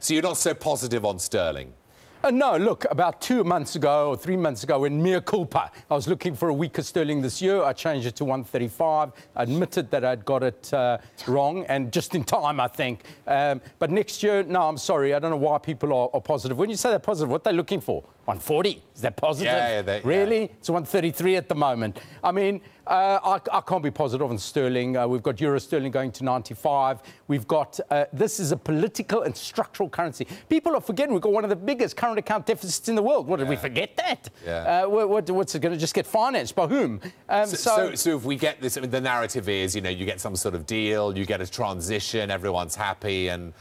So you're not so positive on sterling? No, look, about 2 months ago or 3 months ago, when mea culpa, I was looking for a weaker sterling this year. I changed it to 135. I admitted that I'd got it wrong, and just in time, I think. But next year, no, I'm sorry. I don't know why people are positive. When you say they're positive, what are they looking for? 140? Is that positive? Yeah, really? It's 133 at the moment. I mean, I can't be positive on sterling. We've got euro sterling going to 95. We've got, this is a political and structural currency. People are forgetting we've got one of the biggest current account deficits in the world. What, did we forget that? Yeah. What's it going to just get financed? By whom? So if we get this, I mean, the narrative is, you know, you get some sort of deal, you get a transition, everyone's happy, and...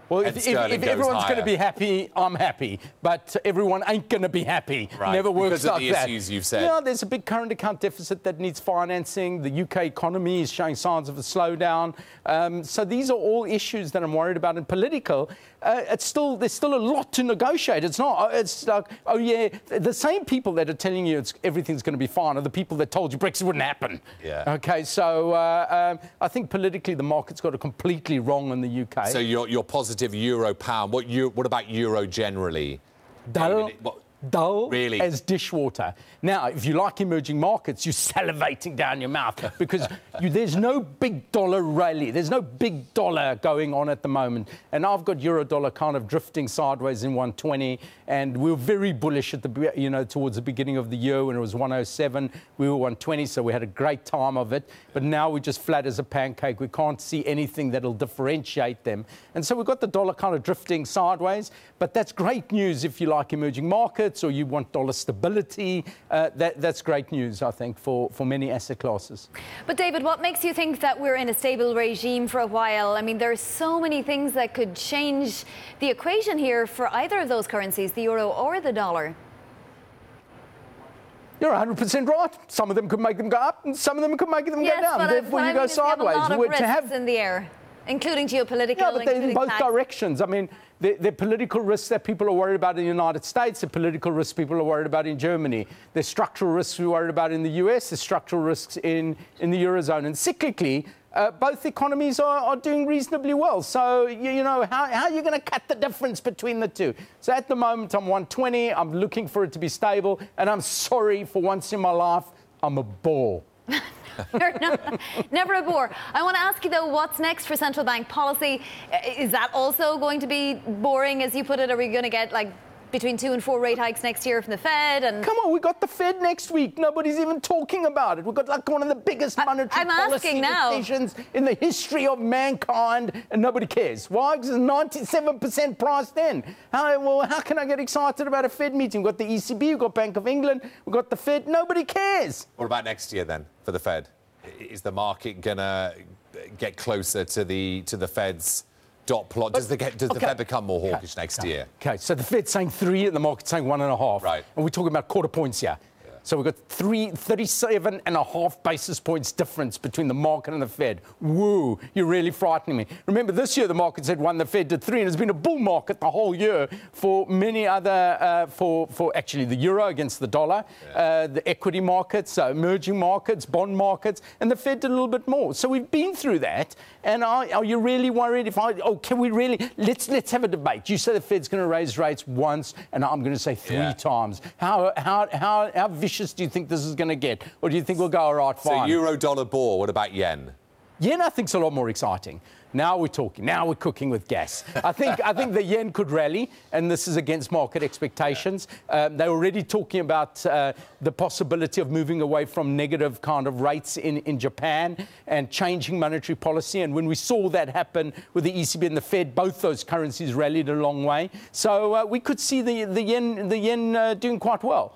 Well, if everyone's going to be happy, I'm happy. But everyone ain't going to be happy. Right. Never works like that. Because of the issues you've said. Yeah, there's a big current account deficit that needs financing. The UK economy is showing signs of a slowdown. So these are all issues that I'm worried about. And political, there's still a lot to negotiate. It's not. It's like, oh yeah, the same people that are telling you everything's going to be fine are the people that told you Brexit wouldn't happen. Yeah. Okay. So I think politically the market's got it completely wrong in the UK. So you're positive euro pound. What about euro generally? Dull really? As dishwater. Now, if you like emerging markets, you're salivating down your mouth because there's no big dollar rally. There's no big dollar going on at the moment. And I've got euro dollar kind of drifting sideways in 120. And we were very bullish at towards the beginning of the year when it was 107. We were 120, so we had a great time of it. But now we're just flat as a pancake. We can't see anything that'll differentiate them. And so we've got the dollar kind of drifting sideways. But that's great news if you like emerging markets or you want dollar stability. That's great news, I think, for many asset classes. But David, what makes you think that we're in a stable regime for a while? I mean, there are so many things that could change the equation here for either of those currencies, the euro or the dollar. You're 100% right. Some of them could make them go up and some of them could make them go down. But Therefore, you go sideways. Have a lot of risks in the air, including geopolitical. Yeah, but they're in both directions. I mean, the political risks that people are worried about in the United States, the political risks people are worried about in Germany. There's structural risks we're worried about in the US, there's structural risks in the Eurozone. And cyclically, both economies are doing reasonably well. So, you know, how are you going to cut the difference between the two? So at the moment, I'm 120. I'm looking for it to be stable. And I'm sorry, for once in my life, I'm a bore. You're not, never a bore. I want to ask you, though, what's next for central bank policy? Is that also going to be boring, as you put it? Are we going to get, like, between 2 and 4 rate hikes next year from the Fed? And come on, we got the Fed next week. Nobody's even talking about it. We've got like one of the biggest monetary policy decisions in the history of mankind, and nobody cares. Why? Because it's 97% priced in. How can I get excited about a Fed meeting? We've got the ECB, we've got Bank of England, we've got the Fed. Nobody cares. What about next year then for the Fed? Is the market gonna get closer to the Fed's dot plot? Does the Fed become more hawkish next year? Okay, so the Fed's saying 3 and the market's saying 1.5. Right. And we're talking about quarter points here. Yeah. So we've got 37.5 basis points difference between the market and the Fed. Woo, you're really frightening me. Remember, this year the market said 1, the Fed did 3, and it's been a bull market the whole year for many other, for actually the euro against the dollar, the equity markets, emerging markets, bond markets, and the Fed did a little bit more. So we've been through that. And are you really worried can we really, let's have a debate. You say the Fed's going to raise rates once, and I'm going to say 3 times. How vicious do you think this is going to get? Or do you think we'll go, all right, fine? So euro dollar bore, what about yen? Yen, I think, is a lot more exciting. Now we're talking. Now we're cooking with gas. I think the yen could rally, and this is against market expectations. They're already talking about the possibility of moving away from negative kind of rates in Japan and changing monetary policy. And when we saw that happen with the ECB and the Fed, both those currencies rallied a long way. So we could see the yen doing quite well.